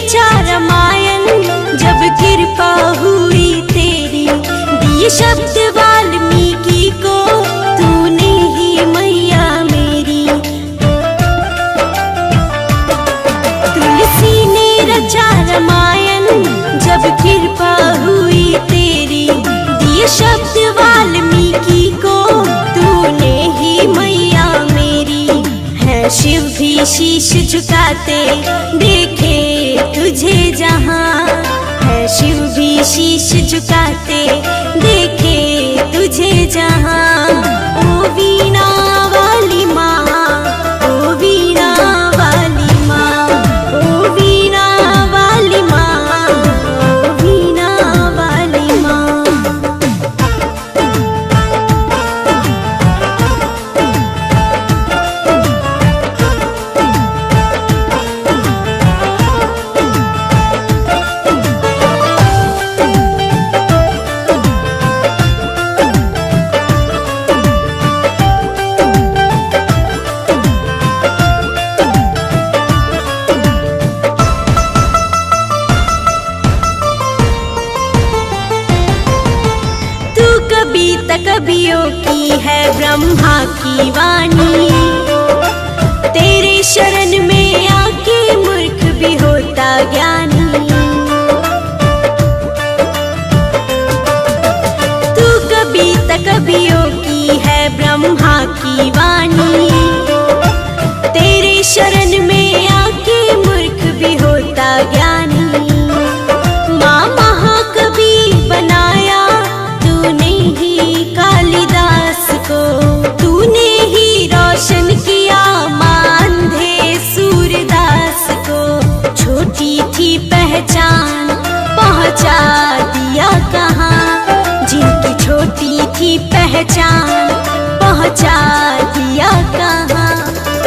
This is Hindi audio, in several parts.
रचा रामायण, जब कृपा हुई तेरी, दिए शब्द वाल्मीकि को, तूने ही मैया मेरी। तुलसी ने रचा रामायण, जब कृपा हुई तेरी, दिए शब्द वाल्मीकि को, तूने ही मैया मेरी। है शिव भी शीश झुकाते देखे तुझे जहाँ, है शिव भी शीश झुकाते देखे तुझे जहाँ। ओ वीणा वाली माँ, ओ वीणा वाली माँ, ओ वीणा वाली माँ, ओ वीणा वाली माँ। कवियों की है ब्रह्मा की वाणी, तेरे शरण में आके मूर्ख भी होता ज्ञानी। तू कवियों की है ब्रह्मा की वाणी, तेरे शरण में आके मूर्ख भी होता ज्ञानी। माँ महाकवि बनाया तूने ही कालिदास को, तूने ही रोशन किया मांधे सूरदास को। छोटी थी पहचान पहुँचा दिया कहाँ, जिनकी छोटी थी पहचान पहुँचा दिया कहाँ।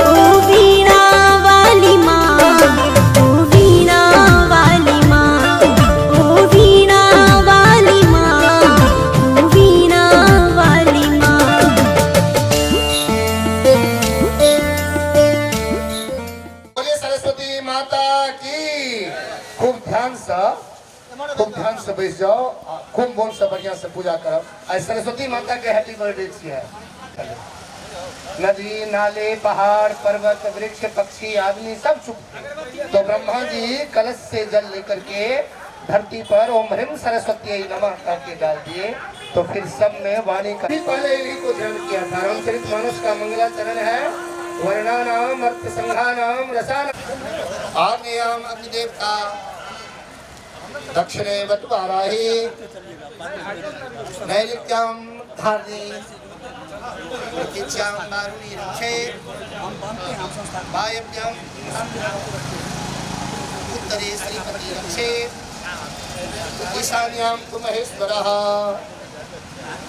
ओ वीणा वाली माँ, ओ वीणा वाली माँ, ओ वीणा वाली माँ, ओ वीणा वाली माँ। बोलिए सरस्वती माता की। खूब ध्यान से बैठ जाओ, खूब बोल से बढ़िया से पूजा करो। आज सरस्वती माता के हैप्पी बर्थडे है। नदी नाले पहाड़ पर्वत वृक्ष पक्षी आदमी सब चुप। तो ब्रह्मा जी कलश से जल लेकर के धरती पर ओम ह्रीं सरस्वती नमः करके डाल दिए। तो फिर सब में वाणी का पहले इन्हीं को ध्यान किया था। रामचरितमानस का मंगलाचरण है। वर्णानाम अर्थ संघानाम रसानाम। आग्नेयाम अग्निदेवता, दक्षिणे वटवाराही, नैऋत्याम धार्णी, प्रतीच्याम मारुणी रक्षे, वायव्याम उत्तरे श्रीपति रक्षे, ईशान्याम तु महेश्वरः,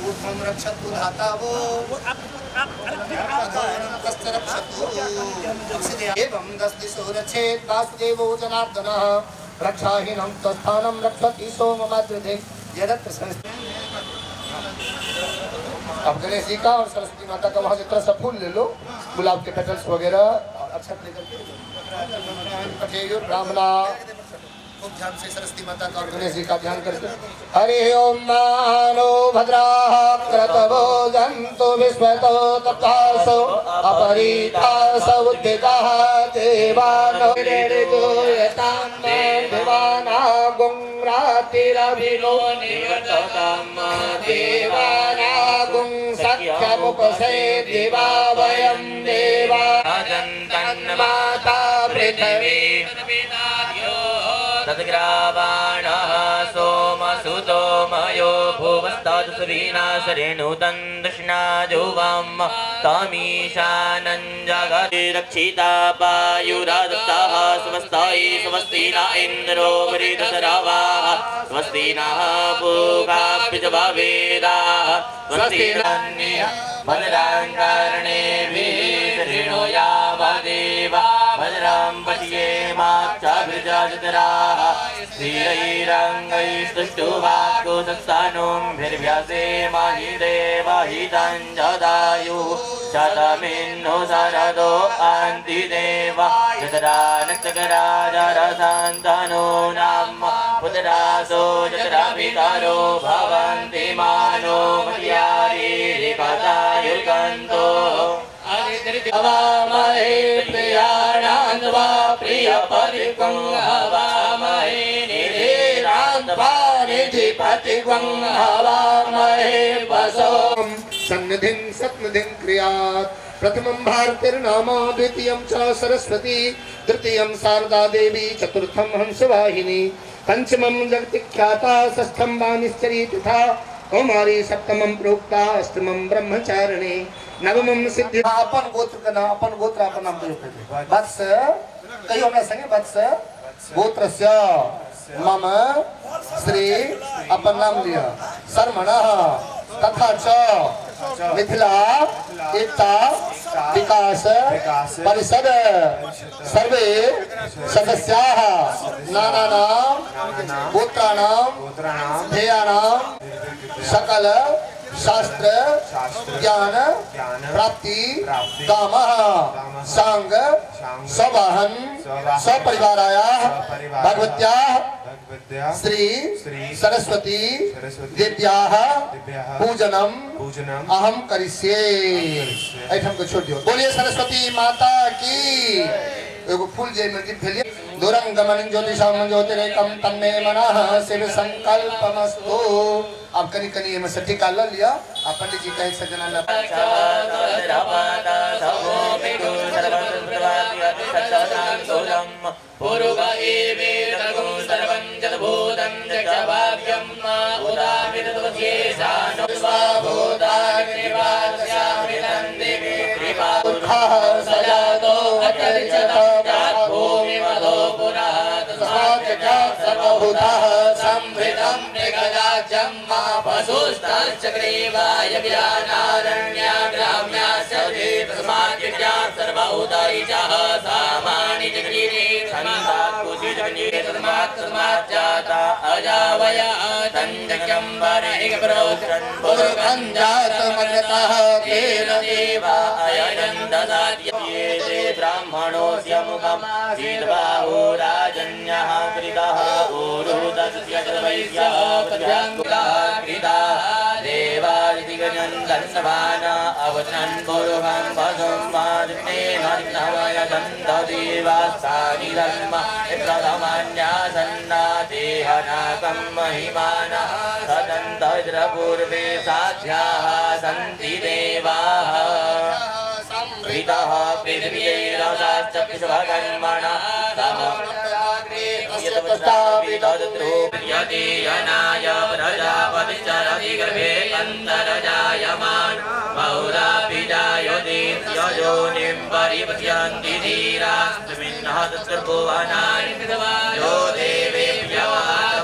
ऊर्ध्वं रक्षतु धातावो, अधोरं तस्य रक्षतु। एवं 10 दिशो रक्षेत् वासुदेवो जनार्दनः, रक्षाहीनं तस्थानं रक्षति सोममाद्रिधे यदत्र संस्थित। अब गणेश जी का और सरस्वती माता का वहाँ जितना सा फूल ले लो, गुलाब के पेटल्स वगैरह और अक्षत लेकर के ब्राह्मणा खूब ध्यान से सरस्वती माता का और गणेश जी का ध्यान करके। हरि ओम मानो भद्राः क्रतवो जन्तु विश्वतो तथासो अपरितासो उद्भिदाः देवानो निर्दोयतां देवाना गुंरातिरभिनो नियततां देवाना गुं सख्यमुपसे दिवा वयं देवा माता पृथिवी तद्ग्रावाणः सोमसुतो मयो भुवस्तादुसुरीनाशरेणुतं दृष्णाजुवाम तामीशानं जगति रक्षिता वायुरादत्ताः स्वस्तायै स्वस्ति न इन्द्रो वृधसरावाः स्वस्ति नः पूगा पितृवेदाः स्वस्ति नः भद्रां कर्णेभिः शृणुयाम देवा भद्रं पश्ये माक्षाभिर्जाजतराः स्थिरैरङ्गैस्तुष्टुवाक्कुतस्थानुभिर्व्यासे माहि देवहितं जदायुः शतमिन्नो शरदो अन्ति देवा जतरा नक्षकराजरसान्तनो नाम पुत्रासो जतरा विकारो भवन्ति मानो मर्यादिकतायुर्गन्तो हवामहे प्रियाणान्वा प्रियपतिकं हवामहे निधिरान्वा निधिपतिकं हवामहे वसो सन्निधिं सत्निधिं क्रियात् प्रथमं भारतीर्नामा द्वितीयं च सरस्वती तृतीयं शारदा देवी चतुर्थं हंसवाहिनी पंचमं जगतिख्याता षष्ठं वाणिश्चरी तथा कौमारी सप्तमं प्रोक्ता अष्टमं ब्रह्मचारिणी नवमं सिद्धि। अपन गोत्र का नाम अपन गोत्र अपन नाम वत्स कहियो हमरा संगे वत्स गोत्रस्य मम श्री अपन नाम लिया शर्मणः तथा च मिथिला एकता विकास परिषद सर्वे सदस्याः नानानां गोत्राणां ध्येयानां सकल शास्त्र ज्ञान प्राप्ति कामः सांग सवाहन सपरिवारायाः भगवत्याः श्री सरस्वती देव्याः पूजनम अहम करिष्ये। ऐठम को छोड़ दियो। बोलिए सरस्वती माता की। एगो फूल जे में भेलिए दूरं गमनं ज्योतिषां ज्योतिरेकं तन्मे मनः शिव संकल्पमस्तु। अब कनी कनी में सठी का ल लिया आप पंडित जी कहे सजना न चक्रेवाय व्यानारण्या ग्राम्या सदे तस्माद्यज्ञा सर्वउदारिचाः सामानि जगरीरे तस्मात् कुशिजगनी तस्मात् जाता अजावया तञ्जक्यं वरेकप्रोत्रन् पुरुषञ्जातमग्रतः तेन देवा अयनं ददात्यये ते ब्राह्मणोऽस्य मुखं सीतबाहो राजन्यः कृतः ऊरुदस्य वैश्यः प्रजाङ्कुलः कृतः देवादिगजन्दन्सभान अवचनन् पुरुषं वसुं मादिनेन दन्तदेवास्तानि धर्म प्रथमान्यासन्ना देहनाकं महिमानः सदन्तद्रपूर्वे साध्याः सन्ति देवाः प्रीतः पृथिव्यैरसाश्च विश्वकर्मणः यदीयनाय प्रजापतिश्चरति गर्भे अन्तरजायमान् बहुराभिजायते यजोनिं परिपश्यन्ति धीरास्मिन्नः तत्सर्वभुवनानि यो देवेभ्यः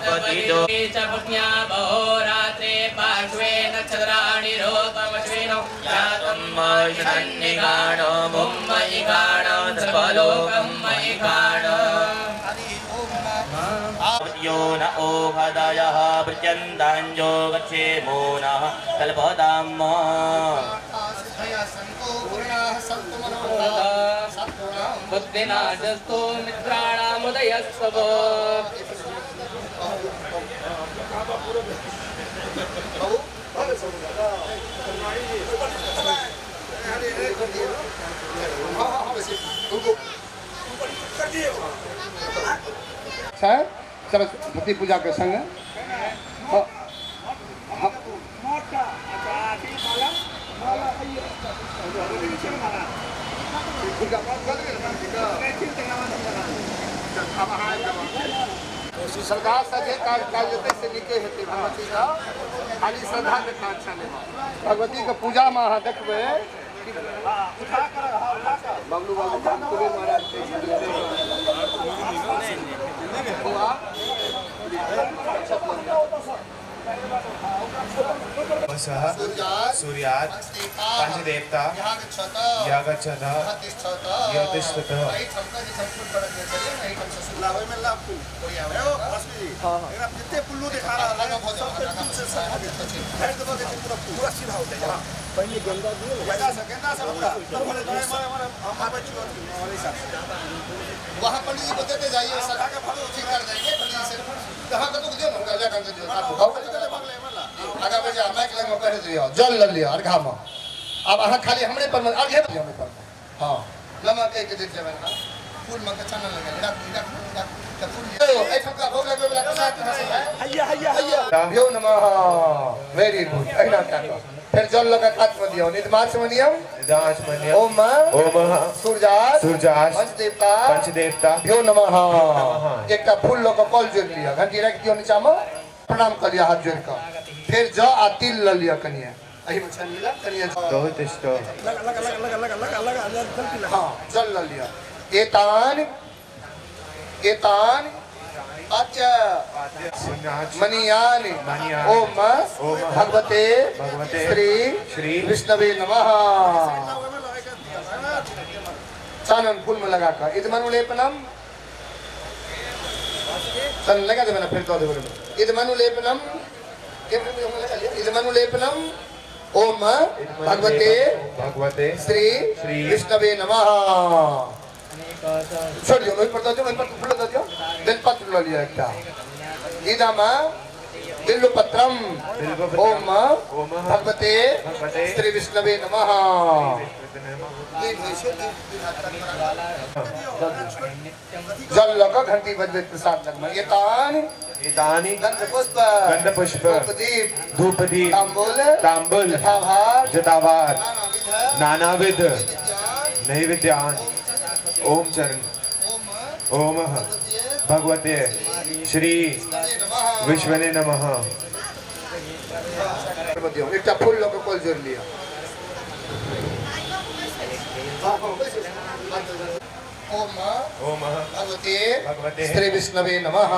पतितो च पत्न्या बहुरात्रे पार्श्वे नक्षत्राणि रोपमश्विनो यातं महिषन्निगाणो मुम्मयि गाणो सर्वलोकं मयि गाणो यो न ओहदयः प्रत्यन्ताञ्जो गच्छेमो नः कल्पताम् बुद्धिनाशस्तु मित्राणामुदयस्तव सरस्वती पूजा के संग श्रद्धा सजे कार्य से निके हेते भगवती का खाली श्रद्धा के अच्छा नहीं भगवती के पूजा में अहाँ देखबे बबलू बाबू कुबेर महाराज के वसः सूर्यात् पंचदेवता यागच्छत यतिष्ठतः जितने पुल्लू दिखा रहा है सब से बैठ दबा के पूरा सीधा हो जाएगा पहले गंगा गेंदा सब पूरा वहाँ पंडित जी बताते जाइए सर ठीक कर देंगे पंडित जी से कहाँ का तो दियो ना गंगा कंजे दियो आगा बजे माइक लग में पहले दियो जल ल लियो और घाम अब अहाँ खाली हमरे पर आगे दियो हमरे पर हां लमा के दे देबे ना फूल में के चना लगे रख फूल ए ठका भोग लगे वाला कसा हैया यो नमः वेरी गुड ऐना का फिर जल लगा हाथ में दियो निदमाचमनियम ओम सूर्यास पंचदेवता भ्यो नमः एकटा फूल लोग कॉल जोड़ लिया घंटी रख दियो नीचा में प्रणाम कर लिया हाथ जोड़ कर फिर ज आ तिल ल लिया कनिया अही में छन लिया कनिया लगा हां जल ल लिया एतान अच्छा मनियान ओम भगवते श्री विष्णवे नमः चानन फूल में लगा कर इदमनुलेपनम सन लगा दे मैंने फिर तो दे इदमनुलेपनम इदमनुलेपनम ओम भगवते श्री विष्णवे नमः छोड़ दियो वही पड़ता वही पर फूल दे दियो बेलपत्र ले लिया एकटा इदामा बिल्वपत्रम ओम भगवते श्री विष्णवे नमः जल लगा घंटी बजबे प्रसाद लगमा एतानि गंध पुष्प धूपदीप तांबूल जटाभार नानाविध नैवेद्यान ओम चरण ओम भगवते श्री विष्णवे नमः एकटा फूल लोग कॉल जोड़ लिया ओम भगवते श्री विष्णवे नमः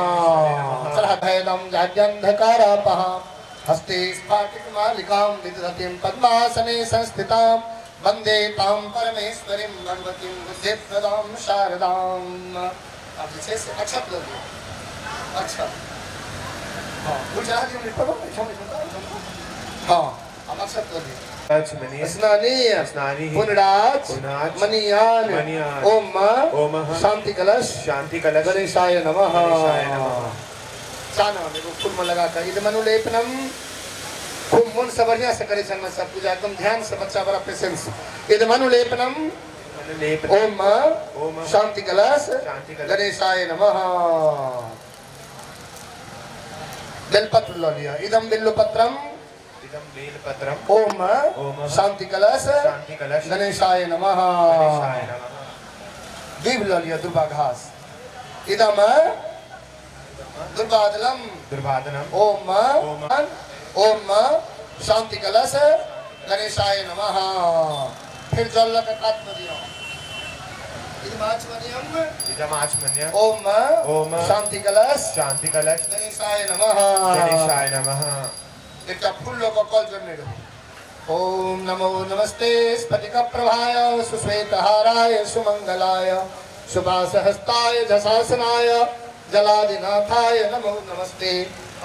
सरहभयदं जाड्यन्धकारापः हस्ते स्फाटिकमालिकां विदधतीं पद्मासने संस्थितां वंदे तां परमेश्वरीं भगवतीं बुद्धिप्रदां शारदां। अब जैसे से अच्छा बोल अच्छा हाँ कुछ चला दिया मेरे पर हाँ अब अच्छा बोल स्नानी पुनराज मनियान ओम शांति कलश गणेशाय नमः चाना में फूल में लगा कर इदमनुलेपनम खूब मन से बढ़िया से करे छन सब पूजा एकदम ध्यान से बच्चा बड़ा पेशेंस इदमनुलेपनम ओम शांति कलश गणेशाय नमः बेलपत्र लो लिया इदम बेलपत्रम ओम शांति कलश गणेशाय नमः दीप लो लिया दुर्वा घास इदम दुर्वादनम ओम शांति कलश गणेशाय नमः फिर जल लगा हाथ में दिया इदमाचमनियम ओम शांति कलश गणेशाय नमः एकटा फूल लोग कॉल करने दो ओम नमो नमस्ते स्फटिक प्रभाय सुश्वेतहाराय सुमंगलाय शुभासहस्ताय जशासनाय जलादिनाथाय नमो नमस्ते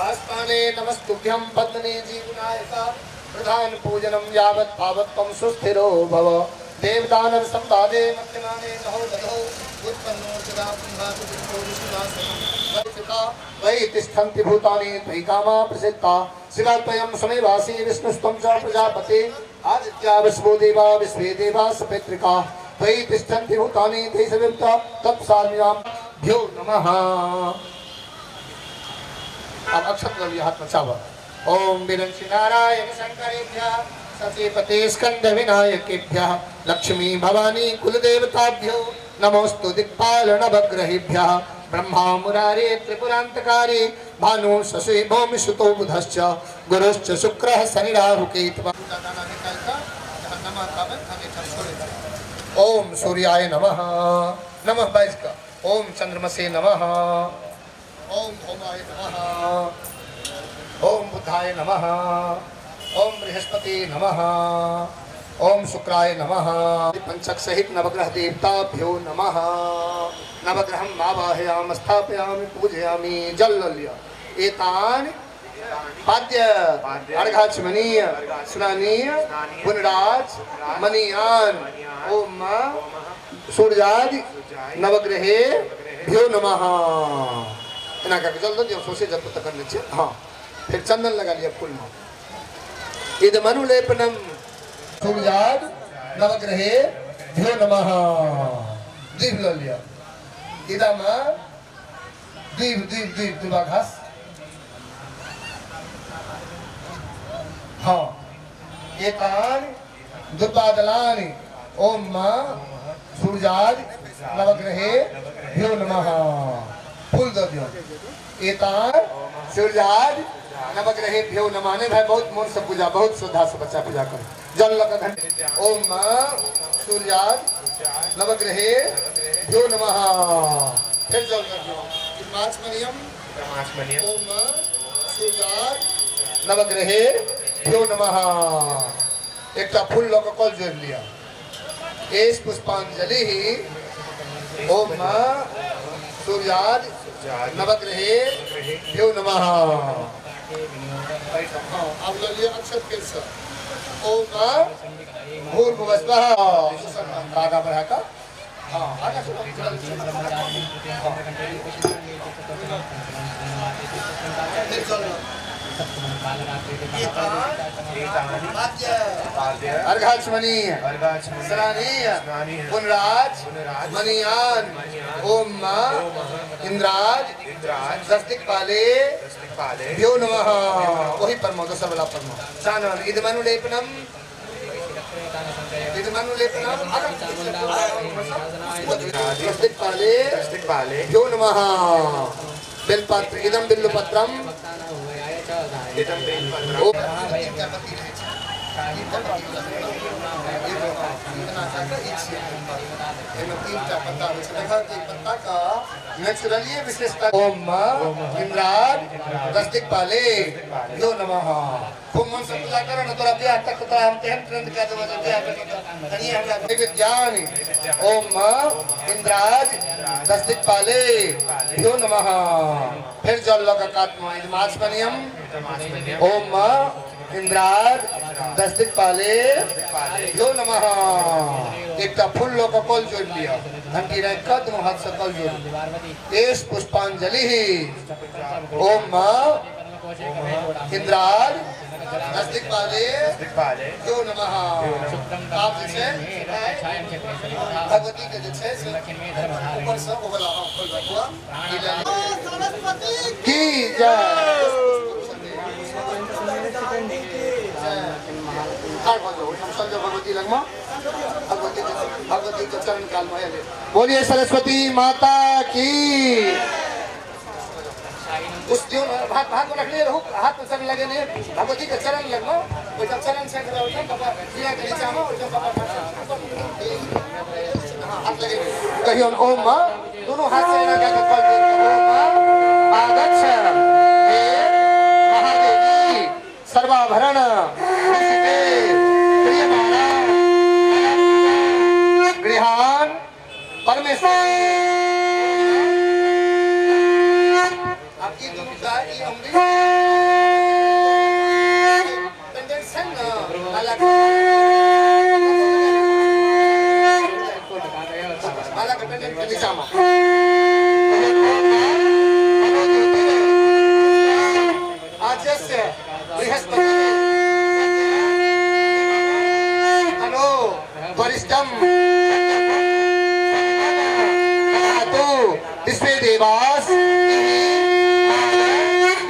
आस्ताने नमस्तुभ्यं पद्मने जीवनायका प्रधान पूजनम यावत् भावत्वं सुस्थिरो भव देवदानव संवादे मध्यमाने नहो दधो उत्पन्नो सदा पुंहातु विष्णु विष्णुदासका वै तिष्ठन्ति भूतानि त्वयि कामा प्रसिद्धा शिवात्वयं समेवासि विष्णुस्त्वं च प्रजापते आदित्या विश्वो देवा विश्वे देवा सपितृका त्वयि तिष्ठन्ति भूतानि त्वयि सविता तत्साम्यां भ्यो नमः। अब अक्षत ललिया हाथ में चावा ओम विरंचि नारायण शंकरेभ्यः सतीपते स्कंद विनायकेभ्यः लक्ष्मी भवानी कुलदेवताभ्यो नमोस्तु दिक्पाल नवग्रहेभ्यः ब्रह्मा मुरारे त्रिपुरांतकारी भानु शशि भौमि सुतो बुधश्च गुरुश्च शुक्रः शनि राहु केतु। ओम सूर्याय नमः नमः बाइस का ओम चंद्रमसे नमः ओम भौमाय नमः ओम बुद्धाय नमः, ओम बृहस्पति नमः, ओम शुक्राय नमः। पंचक सहित नवग्रह देवताभ्यो नमः। नवग्रहं आवाहयामि स्थापयामि पूजयामि जल्लल्य एतानि पाद्य अर्घाचमनीय स्नानीय पुनराज मनीयान ओम सूर्यादि नवग्रहे भ्यो नमः। इना का जल्द जो सोचे जब तक करने चाहिए। हाँ फिर चंदन लगा लिया फूल में। इद मनुलेपनम सूर्याद नवग्रहे भ्यो नमः। दीप ले लिया। इदम दीप दीप दीप दुबाघास। हाँ एतानि दुर्बादलानि ओम सूर्याद नवग्रहे भ्यो नमः। फूल दो दियो। एतान सूर्याद नवग्रहे भ्यो नमः ने भाई बहुत मन से पूजा, बहुत श्रद्धा से बच्चा पूजा करे। जल लगा घंटे ओम सूर्याद नवग्रहे भ्यो नमः। फिर जल कर दियो। माचमनियम ओम सूर्याद नवग्रहे भ्यो नमः। एक फूल लोग कल जोड़ लिया। एस पुष्पांजलि ओम सूर्याद नवग्रहे भ्यो नमः। अब लिया अक्षर फिर से ओम भूर्भुवस्वः। आगा बढ़ा का हाँ आगा अर्घाचमनीय स्नानीय पुनराज मनीयान ओम इंद्राज दस्तिकपाले भ्यो नमः। वही परमो दूसरा वाला परमो सानन इदमनुलेपनम दस्तिकपाले भ्यो नमः। बेलपत्र इदम बिल्लुपत्रम नेचुरली विशेषता ओम इंद्राज दस्तिकपाले भ्यो नमः। खूब मन से पूजा करो ना तोरा ब्याह तक तो हम तेहन ट्रेंड कर देबो तो ब्याह तनी हमरा विज्ञान ओम इंद्राज दस्तिकपाले भ्यो नमः। फिर जल लगा कात्मा माचमनियम ओम इंद्राज दस्तिकपाले भ्यो नमः। एक फूल लोग कल जोड़ लिया। घंटी रख कर दोनों हाथ से कल जोड़। एस पुष्पांजलि ओम इंद्राज दस्तिकपाले भ्यो नमः। आप जैसे भगवती के जैसे ऊपर से बोला की जय। भगवती लगमा भगवती के चरण काल में बोलिए सरस्वती माता की। उस जो भाग भाग को रख लिए रहो हाथ में सब लगे नहीं भगवती के चरण लगमा वो जब चरण से खड़ा होता है बाबा दिया के नीचे में और जब बाबा हाथ लगे कहियो ओम दोनों हाथ से लगा के कॉल ओम आगच्छ हे महादेवी सर्वाभरण गृहान परमेश्वर। आपकी दोनों का ये उंगली पेंडेंट ना माला का पेंडेंट के नीचे में आजस्य बृहस्पति अनो वरिष्ठम देवास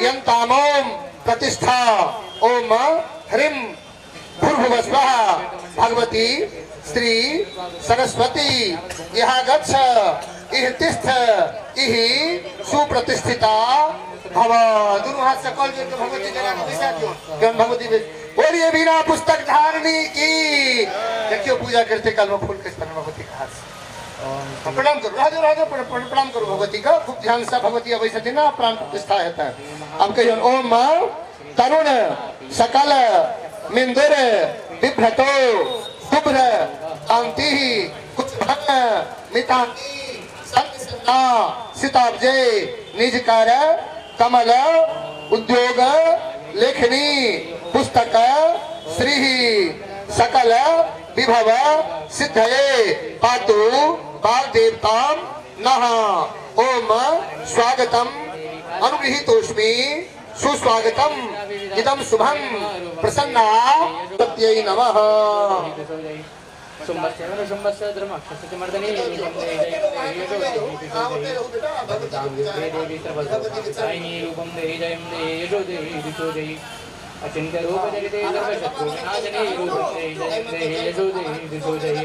यंतामोम प्रतिष्ठा ओम ह्रीं भूर्भुवस्वः भगवती श्री सरस्वती यहाँ गच्छ इह तिष्ठ इह सुप्रतिष्ठिता भव। दोनों हाथ से कॉल करके भगवती जगह को दिशा दो। भगवती बोलिए बिना पुस्तक धारणी की। देखियो पूजा करते काल में फूल किस भगवती का हाथ प्रणाम करो राजो राजो प्रणाम करो भगवती का खूब ध्यान से। भगवती अवश्य ना प्राण प्रतिष्ठा होता है। अब कहियो ओम तरुण सकल मिंदुर बिभ्रतो शुभ्र कांति कुछ भन मितांति संतसन्ना सिताब्जे निजकार कमल उद्योग लेखनी पुस्तक श्री सकल विभव सिद्धये पातु बाल देवताम नः ओम स्वागतम अनुगृहीतोष्मि सुस्वागतम इदं शुभम प्रसन्ना प्रत्यय नमः अचिंत्य रूप जगते सर्वशत्रु विनाशने रूप जय यशो जय दिशो जय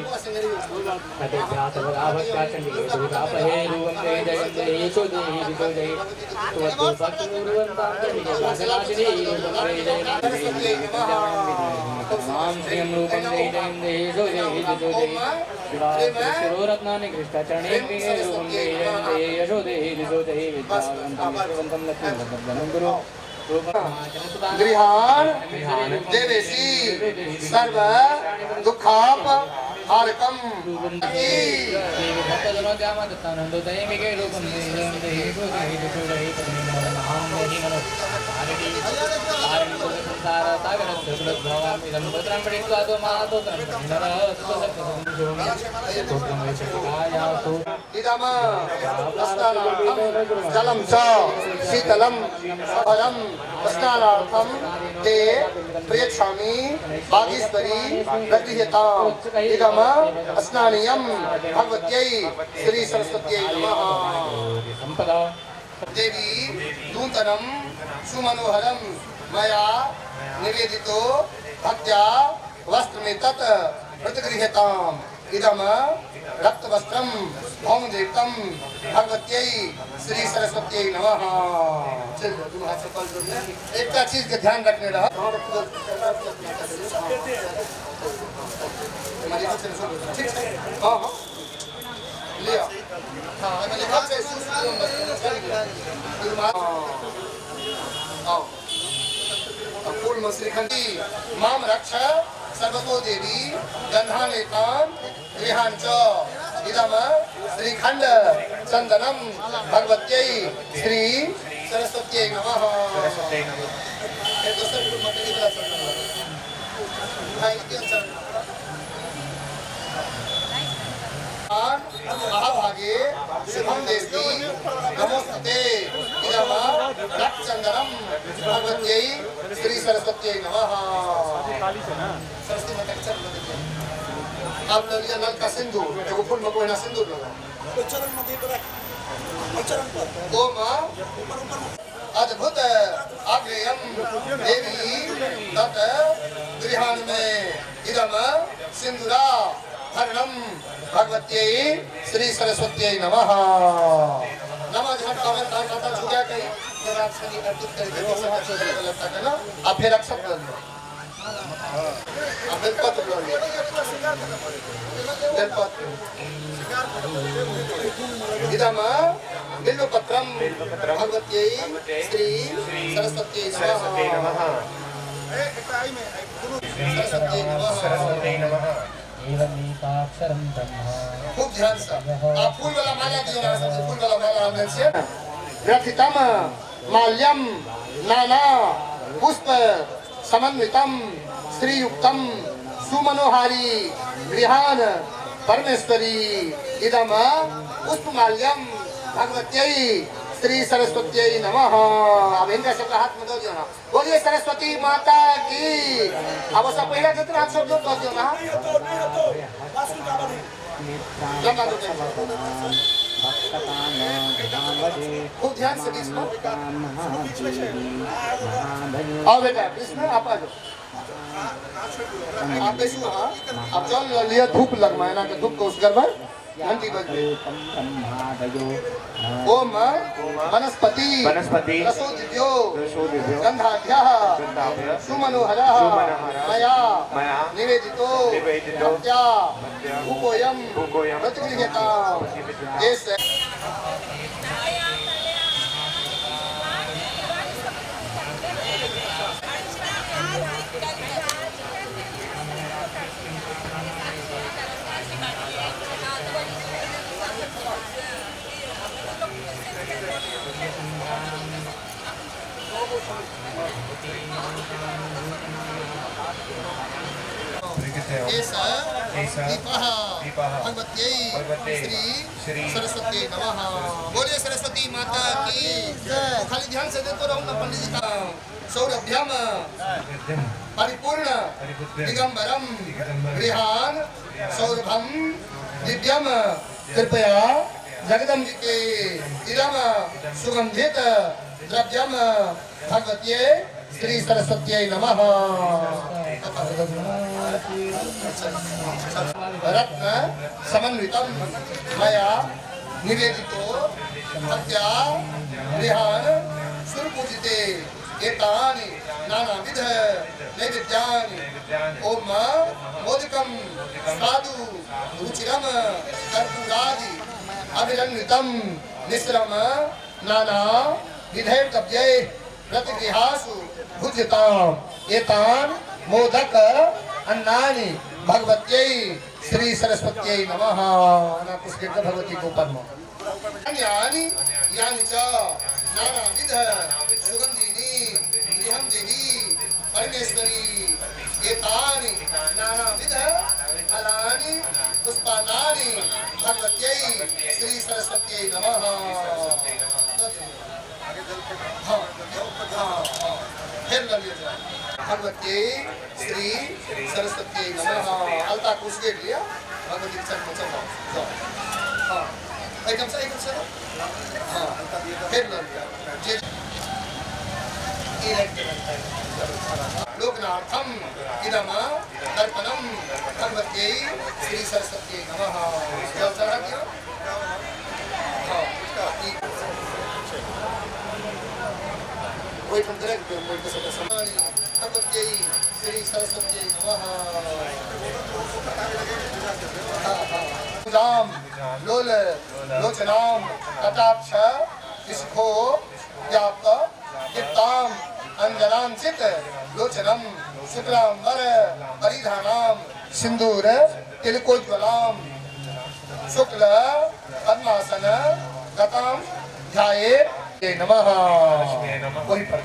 अतिभ्यास भगाभक्त्या चंडी दुर्गापहे रूपं जय यशो जय दिशो जय तुवत्तो भक्त रूपं चंडी नाशनाशिनी रूपं जय नाम श्रीयं रूपं जय यशो जय दिशो जय शिरोरत्नानि कृष्णाचरणे रूपं जय यशो जय दिशो जय विद्यावन्तं लक्ष्मीवन्तं गुरु गृहाण देवेशी सर्व दुखाप हारकम इदम जलम च शीतलम परम स्नानार्थम ते प्रेक्षामि बागीश्वरी प्रतिहताम् इदम स्नानीयम भगवत्यै श्री सरस्वत्यै नमः देवी नूतनम सुमनोहरम मया निवेदितो भक्त्या वस्त्रमे तत् प्रतिगृह्यताम् इदम रक्तवस्त्रम भौमदेवतम भगवत्यै श्री सरस्वत्यै नमः। तुम हाथ से पकड़ दो। एक चीज का ध्यान रखने रहा ठीक है। हाँ हाँ लिया हाँ मैंने लिखा है फूल मश्रीखंडी माम रक्ष सर्वतो देवी गंधानेतान गृहांच इदम श्रीखंड चंदनम भगवत्यै श्री सरस्वत्यै नमः। महाभागे शुभम देवी नमोस्तुते इदम रक्तचंदनम भगवत्यै श्री सरस्वत्यै नमः। सरस्वती माता का चरण देखिए आप ले लिया नल का सिंदूर देखो फूल में कोई ना सिंदूर लगा चरण में देख रहा चरण पर ओम अद्भुत आग्नेयम देवी तत् गृहाण में इदम सिंदूरा हरणम भगवत्यै श्री सरस्वत्यै नमः। नमः झटका में तान ताता झुका कहीं जब आप शनि अर्पित करके लगता है ना आप फिर अक्षत कर लो आप बेलपत्र लो बेलपत्र इदम बिल्वपत्रम भगवत्यै श्री सरस्वत्यै नमः। सरस्वत्यै नमः। खूब ध्यान से आप फूल वाला माला दियो ना सबसे फूल वाला माला हमने से ग्रथितम माल्यम नाना पुष्प समन्वितम श्रीयुक्तम सुमनोहारी गृहान परमेश्वरी इदम पुष्पमाल्यम भगवत्यै श्री सरस्वत्यै नमः। अब इनका सबका हाथ में दो दियो ना बोलिए सरस्वती माता की। अब सब पहले जितना हाथ सब दो दियो ना लगा दो खूब ध्यान से कृष्ण आओ बेटा कृष्ण आप आ जाओ आप बैठो हाँ अब चल लिया धूप लगवाए ना धूप को उस घर पर घंटी बज गई ओम वनस्पति रसोदिव्यो गंधाढ्यः सुमनोहरः मया निवेदितो भक्त्या भूकोऽयं प्रतिगृह्यताम्। भगवत्यै श्री सरस्वती नमः। बोलिए सरस्वती माता की जय। खाली ध्यान से देते रहूं ना पंडित जी का। सौरभ्यम परिपूर्ण दिगंबरम गृहान सौरभम दिव्यम। कृपया जगदम्ब जी के इदम सुगंधित द्रव्यम भगवत्यै श्री सरस्वत्यै नमः। रत्न समन्वितम मया निवेदितो भक्त्या गृहान सुरपूजिते एतानि नानाविध नैवेद्यानि। ओम मोदकम साधु रुचिरम कर्पूरादि अभिरन्वितम मिश्रम नाना विधैर्तव्यै प्रतिगृहासु भुज्यताम्। एतान मोदक अन्नानि भगवत्यै श्री सरस्वत्यै नमः। पुष्कृत भगवती को पद्म यानि यानि च नानाविध सुगंधिनी गृहं देवी परमेश्वरी। एतानि नानाविध फलानि पुष्पाणि भगवत्यै श्री सरस्वत्यै नमः। भगवत्यै श्री सरस्वत्यै नमः। अलता कुछ देख लिया भगवती के चरण में चढ़ाओ। हाँ एकदम से हाँ फिर ले लिया। लोकनाथम इदम दर्पणम भगवत्यै श्री सरस्वत्यै नमः। जल चढ़ा दिया। हाँ वही तुम direct भगवत्यै श्री सरस्वत्यै नमः। राम लोल लोचनाम कटाक्ष इसको व्याप्त दीप्ताम अंजनांचित लोचनम शुक्लांबर परिधानाम सिंदूर तिलकोज्वलाम शुक्ल पद्मासन गताम ध्यायेत् नमः। वही पर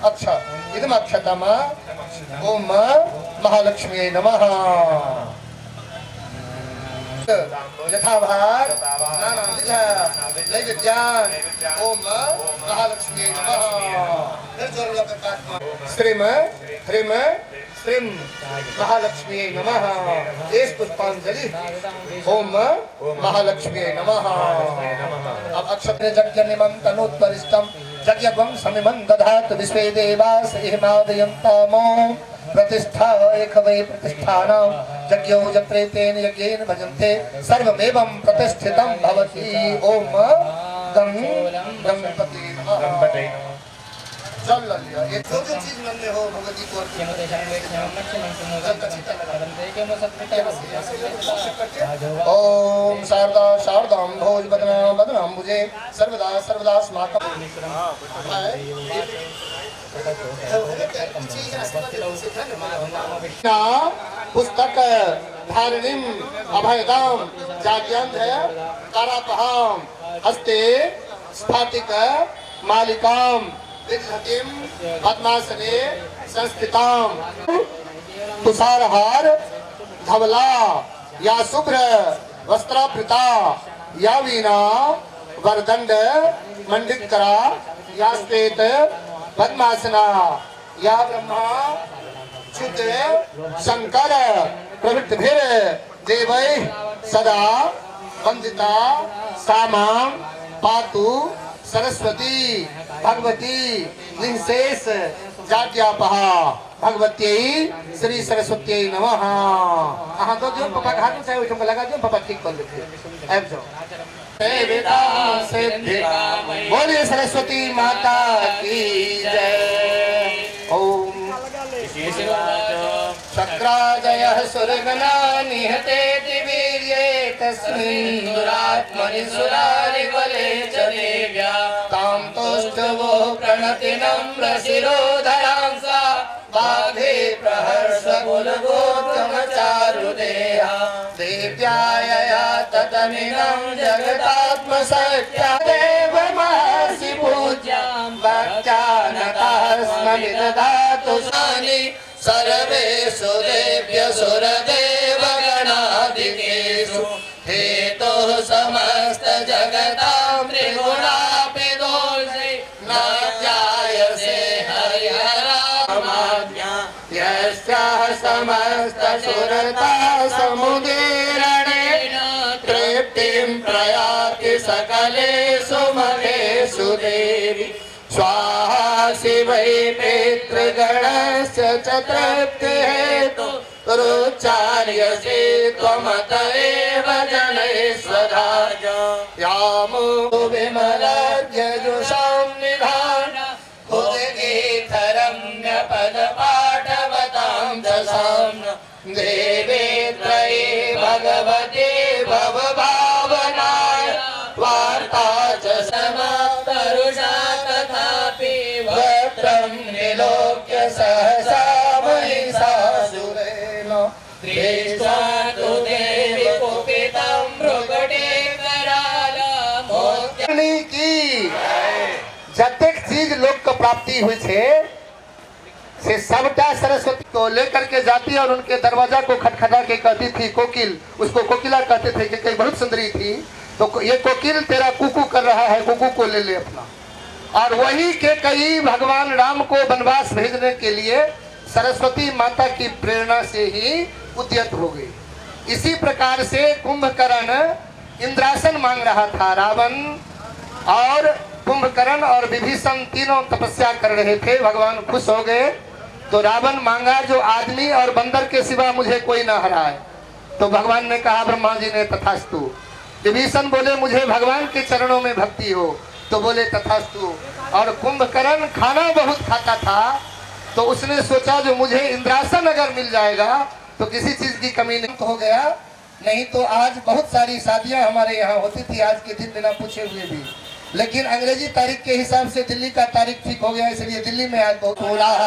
अक्षत इदम अक्षतम ओम महालक्ष्मी नमः। यथाभार नानाविध नैवेद्यान् ओम महालक्ष्मी नमः। श्रीम ह्रीम श्रीम महालक्ष्मी नमः। एष पुष्पांजलि ओम महालक्ष्मी नमः। अब अक्षत यज्ञ निमंत्रणोत्परिष्टम यज्ञं समिमं दधात विश्वे देवास इमादयन्तामो प्रतिष्ठा एक वै प्रतिष्ठानां यज्ञो यत्रे तेन यज्ञेन भजन्ते सर्वमेवं प्रतिष्ठितं भवति। ओम गं गणपति नमः। चल लिया ये जो चीज मन में हो भगवती को ओम शारदा शारदाम भोज बदनाम बदनाम मुझे सर्वदा सर्वदा स्माकम पुस्तक धारिणीम अभयदाम जाग्यांध करापहाम हस्ते स्फाटिक मालिकाम विधतिम पद्मासने संस्थिताम तुषारहार धवला या शुभ्र वस्त्राभृता या वीणा वरदंड मंडितकरा या श्वेत पद्मासना या ब्रह्मा च्युत शंकर प्रभृतिभिर देवै सदा वंदिता सामां पातु सरस्वती भगवती निशेष जाज्ञापहा भगवत्यै श्री सरस्वत्यै नमः। हाँ तो जो पापा घाट में चाहे उठूंगा लगा जो पापा ठीक कर लेते ऐप जाओ। बोलिए सरस्वती माता की जय। ओम शक्रादयः सुरगणा निहते दिवीर्ये तस्मिन् दुरात्मनि सुरारिबले च देव्या तां तुष्टवो प्रणतिनं रशिरोधरांसा बाधे प्रहर्ष कुलगोत्तमचारुदेहा देव्यायया तदमिनं जगदात्मसत्या देवमासि जननि ददातु सानि सर्वेषु देव्य सुरदेव गणादिकेषु हेतुः समस्त जगतां त्रिगुणापि दोषे न जायसे हरिहरामाज्ञा यस्याः समस्त सुरता समुदीरणेन तृप्तिं प्रयाति सकलेषु महेषु देवी स्वाहा शिवै पितृगणस्य च तृप्तिहेतु रुचार्यसे त्वमत एव जनेश्वराय यामो विमलज्ञजुषां निधान उद्गीतरम्यपदपाठवतां च साम्न देवे त्रयी भगवते भवभावनाय वार्ता च समातरुषा तथापि वक्त्रं निलोक्य सहसा महिषासुरेण दृष्ट्वा तु देवी कुपितं मृगटे कराला की जतेक चीज लोक को प्राप्ति हुई छे से सबटा सरस्वती को लेकर के जाती और उनके दरवाजा को खटखटा के कहती थी कोकिल, उसको कोकिला कहते थे कि कई बहुत सुंदरी थी, तो ये कोकिल तेरा कुकू कर रहा है, कुकू को ले ले अपना। और वही के कई भगवान राम को वनवास भेजने के लिए सरस्वती माता की प्रेरणा से ही उद्यत हो गई। इसी प्रकार से कुंभकर्ण इंद्रासन मांग रहा था। रावण और कुंभकर्ण और विभीषण तीनों तपस्या कर रहे थे। भगवान खुश हो गए तो रावण मांगा जो आदमी और बंदर के सिवा मुझे कोई न हराए। तो भगवान ने कहा, ब्रह्मा जी ने तथास्तु। विभीषण बोले मुझे भगवान के चरणों में भक्ति हो, तो बोले तथास्तु। और कुंभकर्ण खाना बहुत खाता था, तो उसने सोचा जो मुझे इंद्रासन अगर मिल जाएगा तो किसी चीज की कमी नहीं हो गया। नहीं तो आज बहुत सारी शादियां हमारे यहाँ होती थी आज के दिन बिना पूछे हुए भी, लेकिन अंग्रेजी तारीख के हिसाब से दिल्ली का तारीख ठीक हो गया, इसलिए दिल्ली में आज बहुत हो रहा है।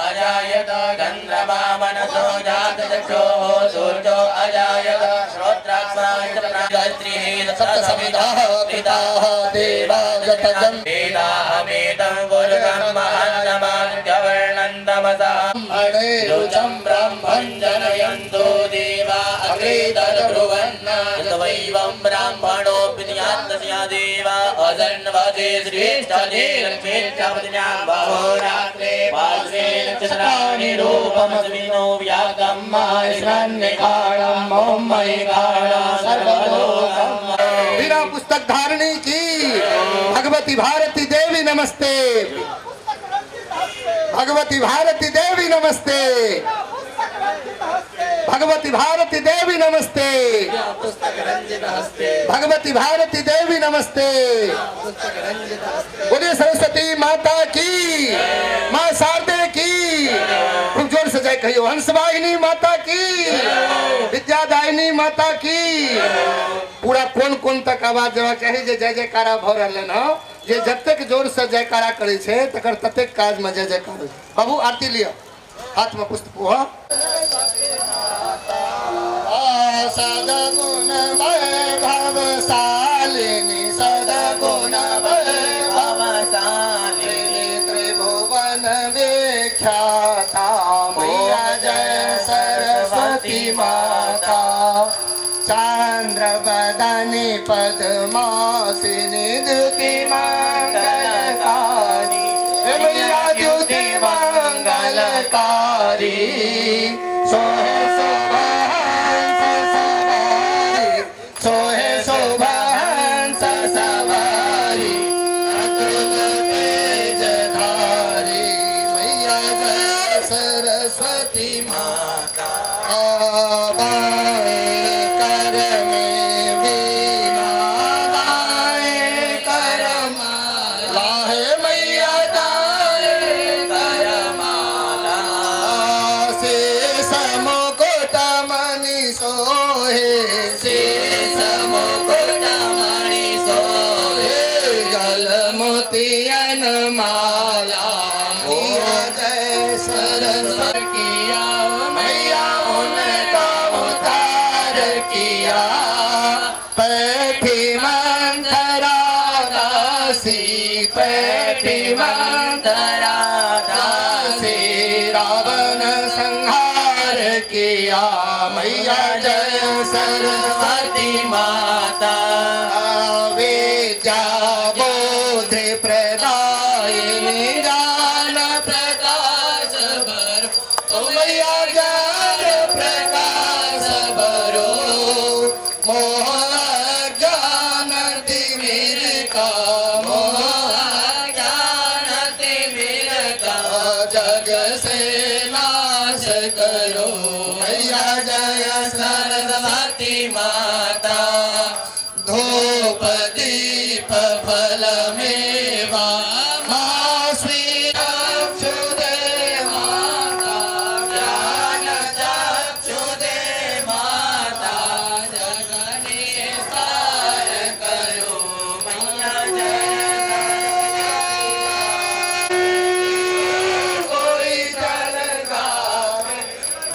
अजायत चंद्रमा मनसो जात चक्षुः सूर्यो अजायत श्रोत्राक्षायत्रिः सप्तसविधः पिताः देवागतजं वेदाहमेतं पुरुषं महान्नमान्यवर्णन्तमसः रुचं ब्रह्मं जनयन्तो देवा अग्रे तद्ब्रुवन् तवैवं ब्राह्मणो विद्यात्तस्य देवा अजन्वते श्रेष्ठते लक्ष्मीश्चपतिन्यां बाहोरात्रे पार्श्वे नक्षत्राणि रूपमस्मिनो व्याकं माश्रन्निकाणं ॐ मयिकाणं सर्वलोकं बिना पुस्तक धारणी की भगवती भारती देवी नमस्ते। भगवती भारती देवी नमस्ते। भगवती भारती देवी नमस्ते। भगवती भारती देवी नमस्ते। बोलिए सरस्वती माता की, माँ शारदे की, खूब जोर से जय कहियो। हंसवाहिनी माता की, विद्यादायिनी माता की। पूरा कोन कोन तक आवाज जवा चाहे जे जय जयकारा भ रहलन हो। जे जतेक जोर से जयकारा करे छे तकर ततेक काज में जय जयकार होय। बाबू आरती लिया, हाथ में पुष्प हो। सदगुण वैभवशालिनी सदगुण वैभवशालिनी त्रिभुवन विख्याता मैया जय सरस्वती माता। चांद्र बदनी पद्मासिनी द्युति मंगलकारी मैया द्युति मंगलकारी। सोहे सोहे शोभांस सवारी अतुल तेजधारी मैया जय सरस्वती माता। बाएं कर में वीणा दाएं कर माला है मैया दाएं कर माला। शेष मुकुट सोहे शीश मुकुट मणि सोहे गल मोतियन माला मैया जय सरस्वती किया मैया उनका उद्धार किया पैठी मंथरा दासी पैठी मंथरा दासी रावण संहार किया मैया जय सरस्वती माता विद्या बोध प्रदायिनी ज्ञान प्रकाश भर ओ मैया ज्ञान प्रकाश भरो मोह ज्ञान तिमिर का मोह ज्ञान तिमिर का जग से नाश करो मैया जय सरस्वती माता धूप दीप फल मेवा मासी अक्षुदे माता ज्ञान चक्षुदे माता जग निस्तार करो मैया कोई जल गावे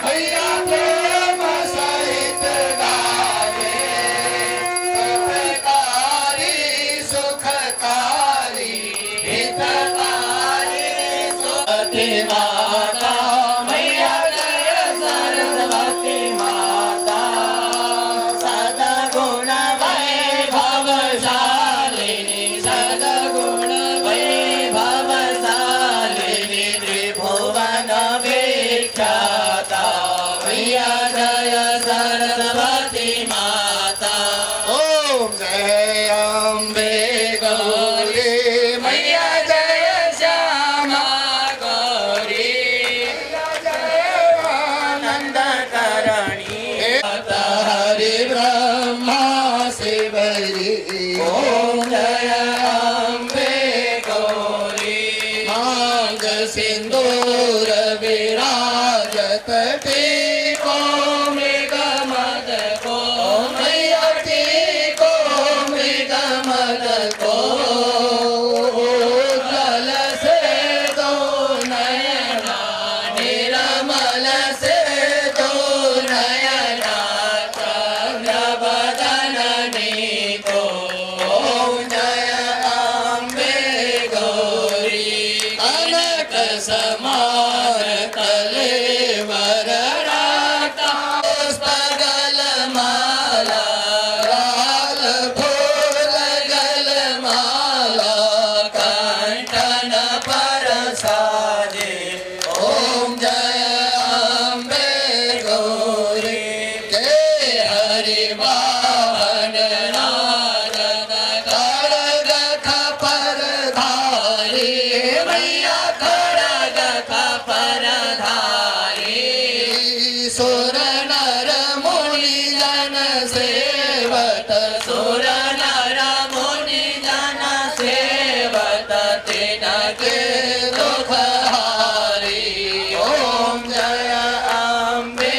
भैया प्रेम सहित गावे सुखकारी सुखकारी हितकारी सुखती माता मैया जय सरस्वती माता सद्गुण वैभवशालिनी सद्गुण वैभवशालिनी त्रिभुवन विख्याता मैया जय सरस्वती माता ओम जय अम्बे गौरी मैया जय श्यामा गौरी आनंद करणी हरि ब्रह्मा शिवरी ओम जय अम्बे गौरी मांग सिंदूर विराजत टीको मृग मद को मैया टीको मृग मद को जल से दो नयना निर्मल से दो नयना चंद्रवदननी को ओम जय अम्बे गौरी कनक समार कलेवर राता पुष्पगल माला लाल फूल गल माला कंठन परसादे ओम जय अम्बे गौरी जय हरि वाहन नारद खड़ग खपर धारी मैया खड़ग खपर धारी सुर नर मुनि जन सेवत सुर नर मुनि जन सेवत तिनके दुख हारी ओम जय अम्बे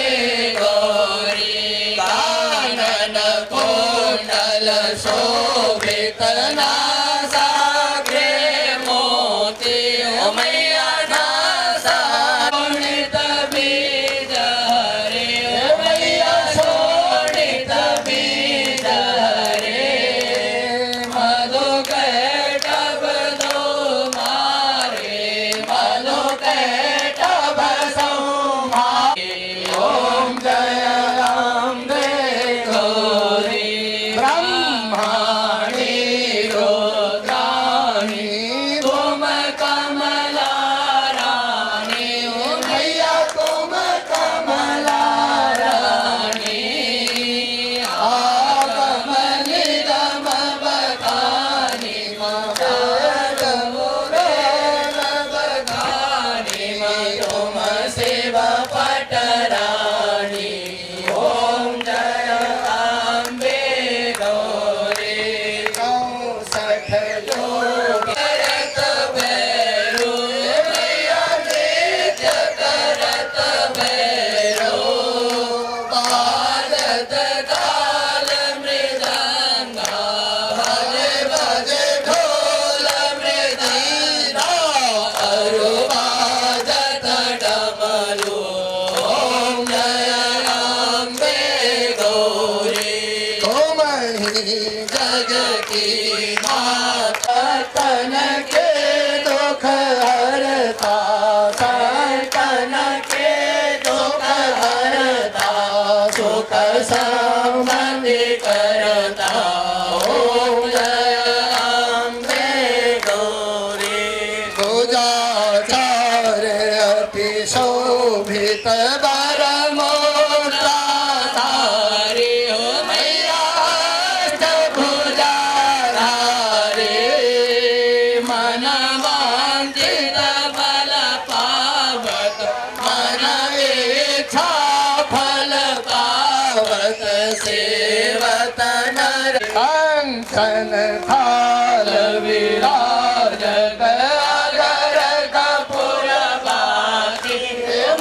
गौरी कानन कुंडल शोभित नासाग्रे मोती ओ मैया नासा शोणित बीज हरे ओ मैया शोणित बीज हरे मधु कैटभ दो मारे मधु कैटभ संहारे ओम जय अम्बे गौरी ब्रह्माणी गौरी संबंधी करता ओम जय अम्बे गौरी पूजाचार अति शोभित बर मोटा तारी हो मैया भुजाधारी मन वांछित बल पावत मन इच्छा फल पावत सेवत नर कंचन थाल विराजत अगर कपूर बाती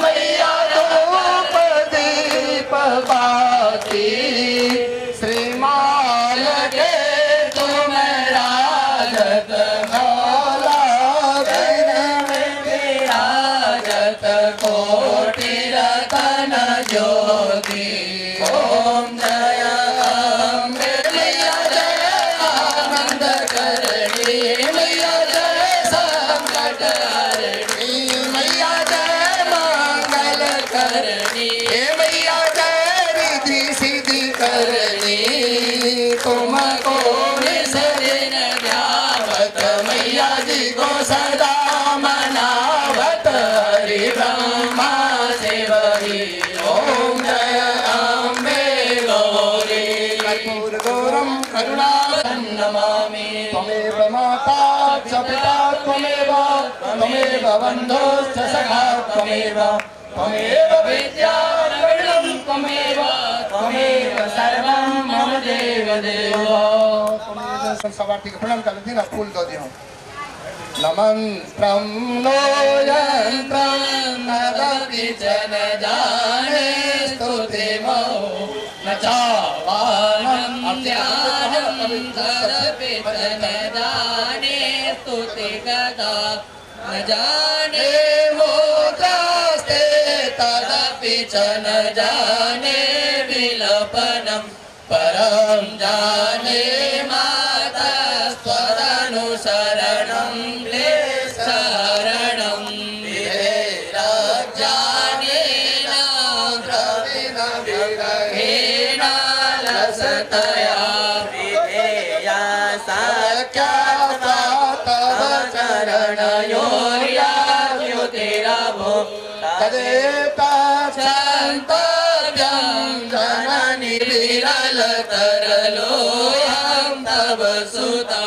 मैया धूप दीप बाती श्रीमान के तुम राजत मौला दिन में विराजत कोटि रतन ज्योति ओम जय अम्बे मैया जय आनंद करणी मैया जय संकट हरणी मैया जय मंगल करणी हे मैया जय रिद्धि सिद्धि करणी तुमको निसरिन ध्यावत मैया जी को सदा मनावत हरि ब्रह्मा शिवहि ओम जय अम्बे गौरी कर्पूर गौरम करुणावतं नमामि त्वमेव माता च पिता त्वमेव त्वमेव बन्धुश्च सखा त्वमेव त्वमेव विद्या द्रविणं त्वमेव त्वमेव सर्वं मम देव देव सवाटी के प्रणाम कर दी ना फूल दो दियो नमन्त्रं नो यन्त्रं नदपि च न जाने स्तुतिमो न चावानं ध्यानं तदपि च न जाने स्तुति गदा न जाने मोदास्ते तदपि च न जाने विलपनं परं जाने माता स्वदनुसरणं शरणं विधेरजाने नाद्रविणविरहेण लसतया विधेया सख्या तव चरणयोर्याद्युतिरभो तदेतच्छन्तव्यं जननि विरलतरलोऽयं तव सुता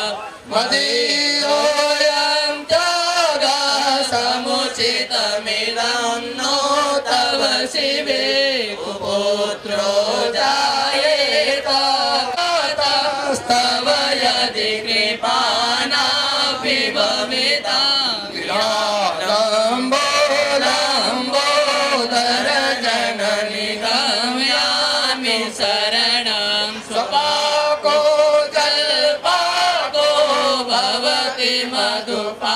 मदीयोऽयं त्यागा समुचितमिदं नो तव शिवे कुपुत्रो जायेत ततस्तव यदि कृपानापिबमिता लम्बोदर जननि गम्यामि शरणं स्वपाको जल्पाको भवति मधुपाकोपमगिरा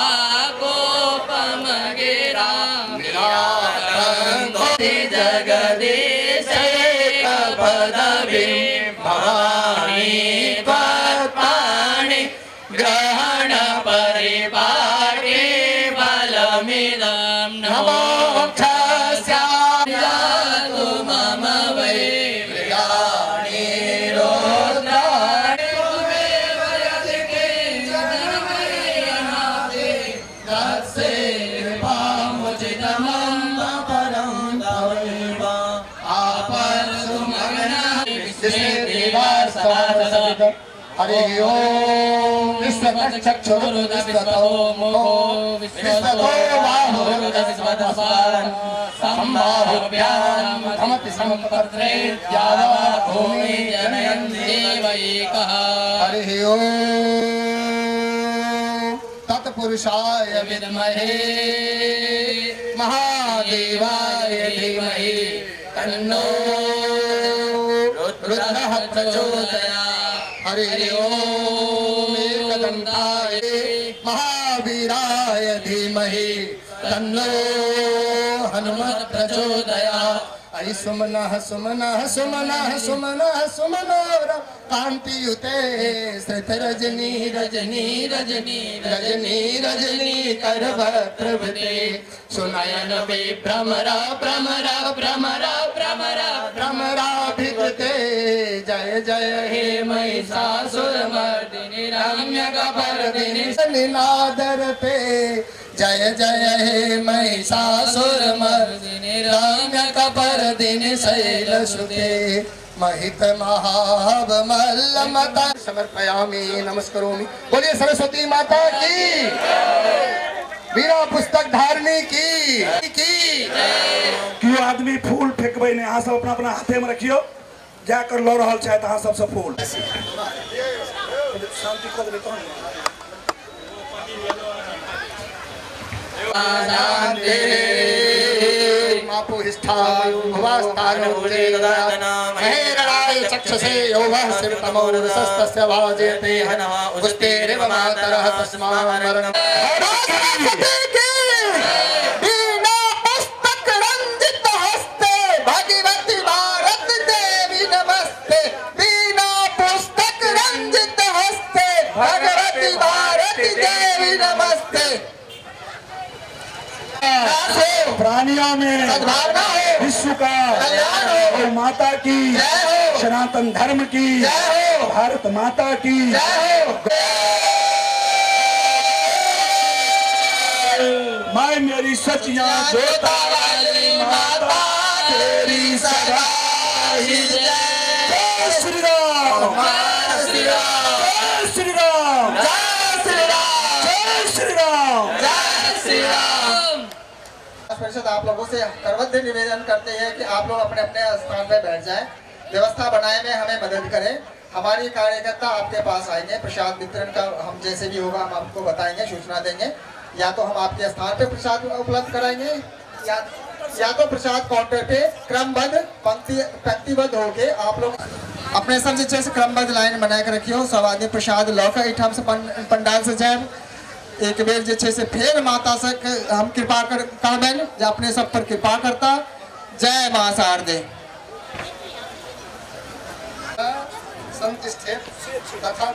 जगदीशैकपदवीं भवानी त्वत्पाणि ग्रहण परिपाके बलमिदं नमोक्षस्यातु मम वै प्रियाणि रोद्राणि त्वमेव यदि किञ्चनमयनाथे तत्सेवामुचितमं परं तवैव आपत्सुमग्नः विश्वेदेवासवासविद हरि ओम विश्वचक्षुरुदविश्वतो मुखो विश्वतो बाहुरुदविश्वतस्वान् सम्बाहुभ्यां धमति सम्पत्रे द्यावा भूमि जनयन्ति वैकः हरि ओम तत्पुरुषाय विद्महे महादेवाय धीमहि तन्नो रुद्रः प्रचोदयात् हरि ओम एकदन्ताय महावीराय धीमहि तन्नो हनुमत् प्रचोदयात् ऐ सुमनः सुमनः सुमनः सुमनः सुमनोर कान्तियुते श्रित रजनी रजनी रजनी रजनी रजनी करवक्त्रवते सुनयन वे भ्रमरा भ्रमरा भ्रमरा भ्रमरा भ्रमराभिवते जय जय हे महिषासुरमर्दिनी रम्यकपर्दिनी नीलादर पे जय जय हे महिषासुरमर्दिनी रम्यकपर्दिनी शैलसुते महित महाबमल्लमता समर्पयामि नमस्करोमि। बोलिए सरस्वती माता की, वीरा पुस्तक धारणी की क्यों आदमी फूल फेंकबे ने, अहाँ सब अपना अपना हाथे में रखियो, जाकर लौ रहल चाहे अहाँ सबसे फूल शांति कर देबे तहन चक्षसे योगः शिवतमो रसस्तस्य भाजयते पुष्टेरेव मातरः तस्मान्मरणम्। बिना पुस्तक रंजित हस्ते भगवती भारत देवी नमस्ते। बिना पुस्तक रंजित हस्ते भगवती भारत देवी नमस्ते। प्राणियों में सद्भावना हो, विश्व का कल्याण हो, गौ माता की, जय हो, सनातन धर्म की, जय हो, भारत माता की जय हो। मैं मेरी सचिया जोता वाली माता तेरी सदा ही जय। जय श्री राम, जय श्री राम, जय श्री राम, जय श्री राम, जय श्री राम। जय श्री राम। परिषद आप लोगों से करवद्ध निवेदन करते हैं कि आप लोग अपने अपने स्थान पर बैठ जाएं, व्यवस्था बनाने में हमें मदद करें। हमारी कार्यकर्ता आपके पास आएंगे, प्रसाद वितरण का हम जैसे भी होगा हम आपको बताएंगे, सूचना देंगे। या तो हम आपके स्थान पे प्रसाद उपलब्ध कराएंगे या तो प्रसाद काउंटर पे क्रमबद्ध पंक्तिबद्ध होके आप लोग अपने सब जैसे क्रमबद्ध लाइन बना के रखियो। सब आदमी प्रसाद लौका ठाम से पंडाल से जाए। एक बेर जे छै से फेर माता से हम कृपा करबेन जे अपने सब पर कृपा करता। जय मां शारदे। संतिष्ठे तथा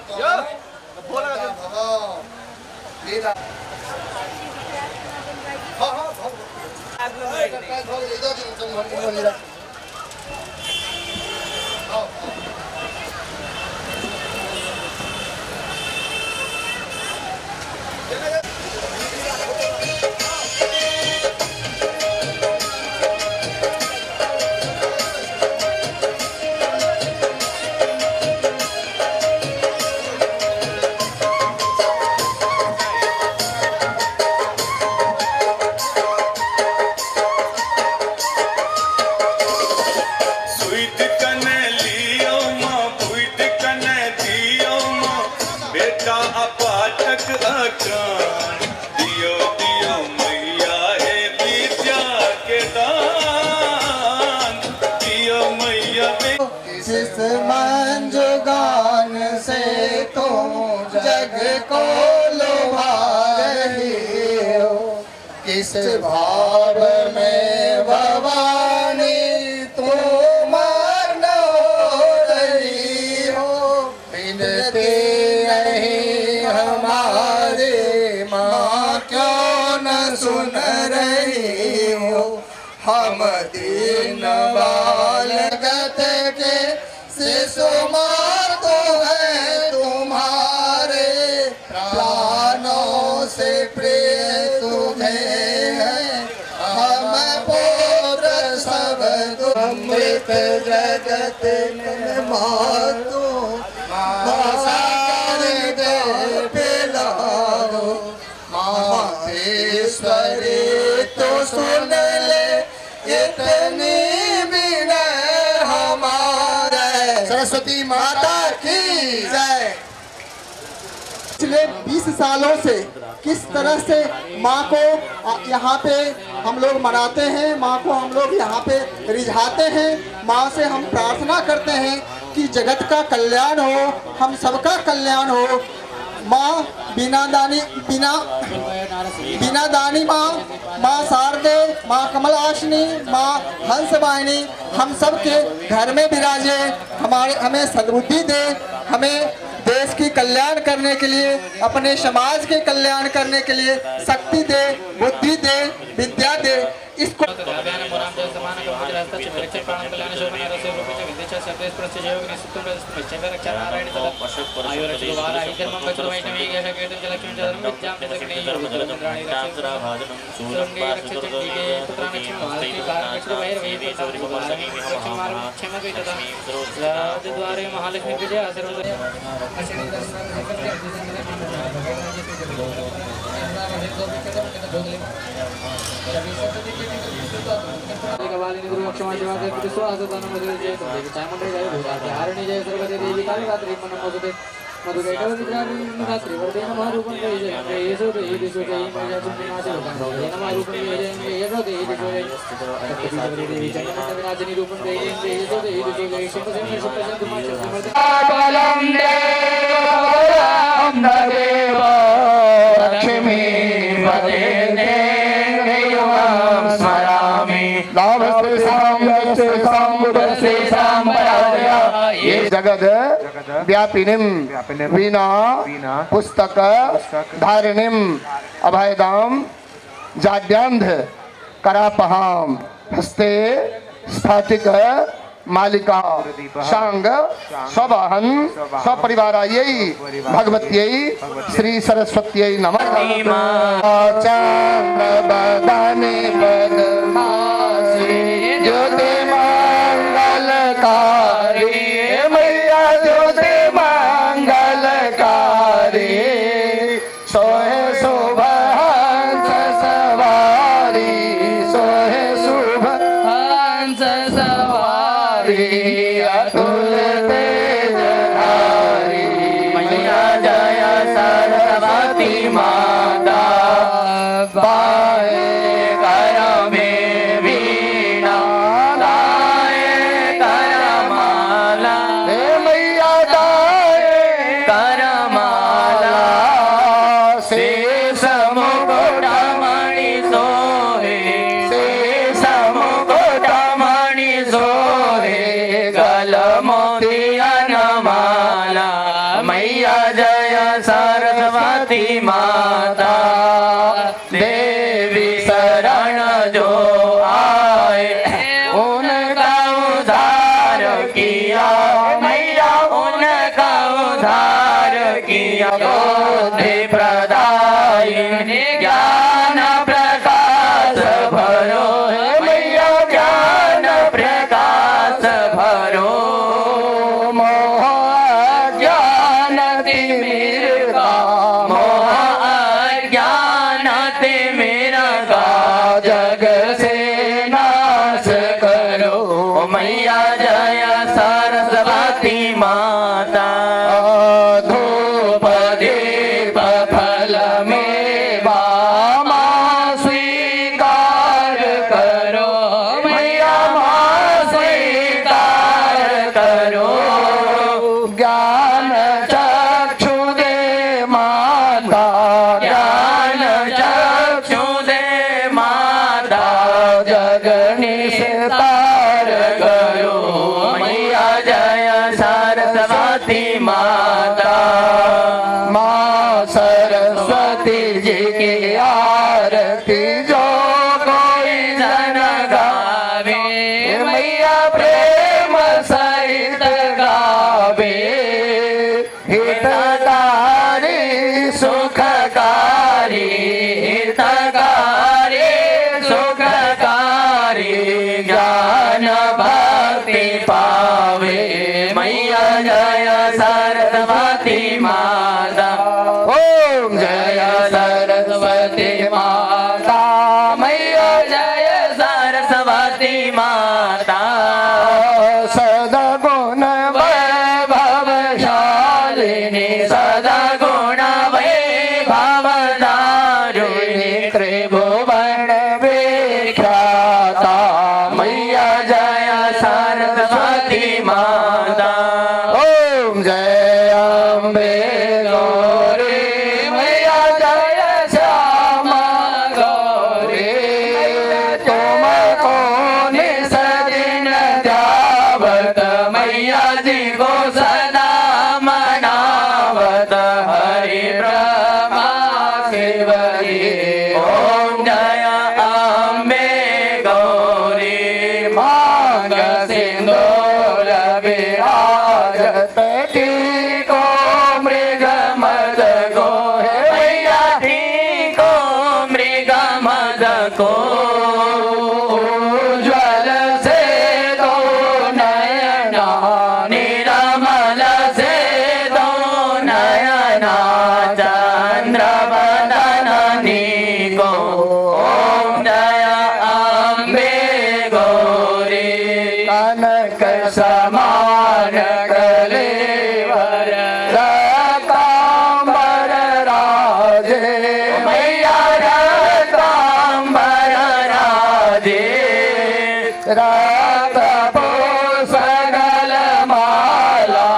जिस मंजुगान से तुम जग को लुभा रही हो, किस भाव में भवानी तुम न हो रही हो। बिनती नहीं हमारी माँ क्यों न सुन रही हो। हम दीन बालगत के शिशु मातु हैं तुम्हारे, प्राणों से प्रिय तुम्हें है हम पुत्र सब। अमृत जगत में मातु दे पिलाओ। माहेश्वरी तो सुन ले इतनी विनय हमारे। सरस्वती माता की जय। पिछले 20 सालों से किस तरह से माँ को यहाँ पे हम लोग मनाते हैं, माँ को हम लोग यहाँ पे रिझाते हैं। माँ से हम प्रार्थना करते हैं कि जगत का कल्याण हो, हम सबका कल्याण हो। माँ बिना दानी माँ शारदे, माँ कमलाशिनी, माँ हंसवाहिनी हम सब के घर में विराजे। हमें सद्बुद्धि दे, हमें देश की कल्याण करने के लिए, अपने समाज के कल्याण करने के लिए शक्ति दे, बुद्धि दे, विद्या दे। इसको द्वारे महालक्ष्मी विजय जगद व्यापिनीम वीणा पुस्तक धारिणीम अभयदाम जाड्यांध करापहाम हस्ते स्फाटिक मालिका शांग स्ववाहन स्वपरिवारायै भगवत्यै श्री सरस्वत्यै नमः। चंद्र बदने पद्मासी ज्योति मंगलकारी मैया ज्योति मंगलकारी सोहे शोभा हंस सवारी सोहे शुभ हंस सवारी अतुल तेजधारी मैया जय सरस्वती माता बाए कर में वीणा दाए कर माला हे मैया दाए कर माला शेष मुकुट मणि सोहे शेष मुकुट मणि सोहे गल मोतियन माला मैया जय सरस्वती माता देवी शरण जो आए उनका उद्धार किया मैया उनका उद्धार किया बुद्धि प्रदायिनी ज्ञान प्रकाश भरो मैया ज्ञान प्रकाश भरो मोह ज्ञान तिमिरता मोह ज्ञान तिमिरता जग से नाश करो मैया जय सरस्वती माता धूप दीप फल में बामा स्वीकार करो मैया मां स्वीकार करो ज्ञान चक्षु दे माता ज्ञान चक्षु दे माता जग निस्तार करो मैया जय सरस्वती माता माँ सरस्वती जी की आरती जो कोई जन गावे मैया प्रेम सहित गावे हितकारी सुखकारी हितकारी सुखकारी ज्ञान भक्ति पावे मैया जय सरस्वती माता ओम जय सरस्वती माता मैया जय सरस्वती माता सदगुण वैभवशालिनी सदगुण वैभवदारिणी त्रिभुवन विख्याता मैया जय सरस्वती माता ओम जय अम्बे गौरी मैया जय मांग सिंदूर विराजत टीको मृग मद को हे मैया टीको मृग मद को उज्ज्वल से दो नयना निर्मल से दो नयना चंद्र बदननी को ओम जय अम्बे गौरी कनक समान कलेवर रतांबर राजे मैया रतांबर राजे रात सगल माला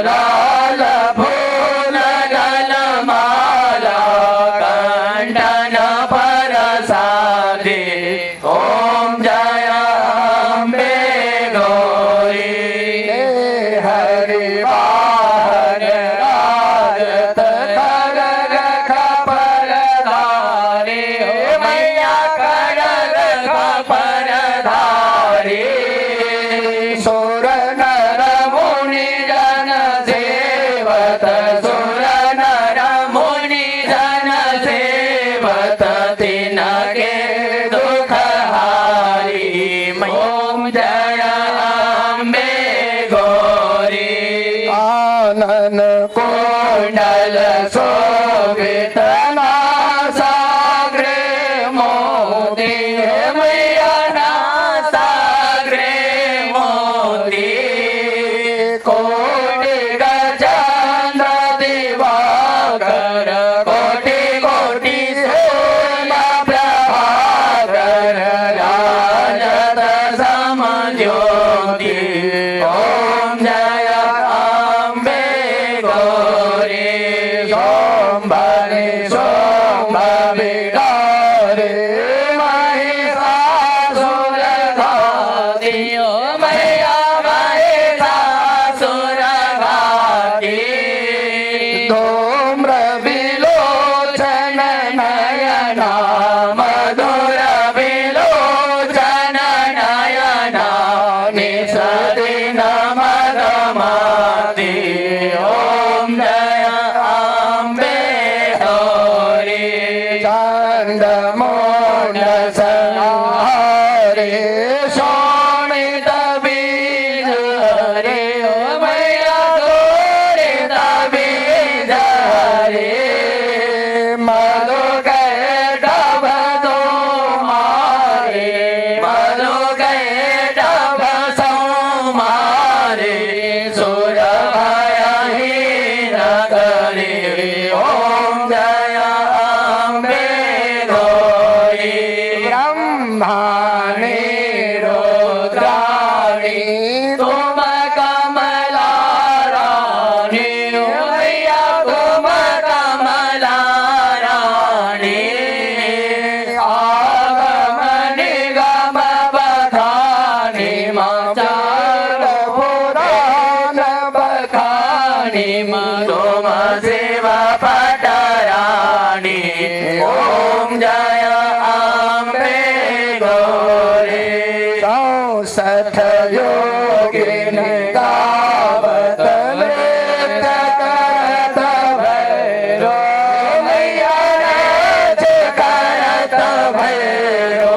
लाल फूल गल माला कंठन पर साधे ओम जय अम्बे गौरी हरि वाहन राजत खरग खपर धारी मैया खरग खपर धारी सुर नर मुनि जन सेवत सुर नर मुनि जन सेवत तिनके दुख हारी ओम जय अम्बे गौरी आनन कुंडल शोभित नासाग्रे मोती मैया नासाग्रे मोती कोटि गजानन दिवाकर कोटि कोटि सोमा प्रभाकर राजत सम ज्योति ओम जय अम्बे गौरी सोमवारे सोम बिगारे महिषासुर घाती मैया महिषासुर घाती धूम्र विलोचन नयना मधुर विलोचन नयना निसदिन मदमाती ओम जय अम्बे गौरी चंद मोन संहारे शोणित बीज हरे मैया शोणित बीज हरे मधु गए डब दो मारे मधु गए डब सो मारे सुर भयहीन करे ओम जय अम्बे गौरी ब्रह्माणी रुद्राणी तुम कमला रानी मैया तुम कमला रानी आगम निगम बखानी चार पुराण बखानी तुम शिव पटरानी ओम जय अम्बे गौरी चौसठ योगिन गावत नृत्य करत भैरो मैया नाच करत भैरो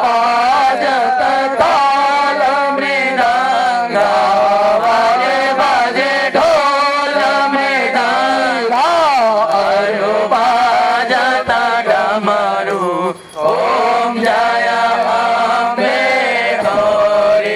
बाजत ताल मृदंगा बाजे बाजे ढोल मृदंगा अरु बाजत डमरू ओम जय अम्बे गौरी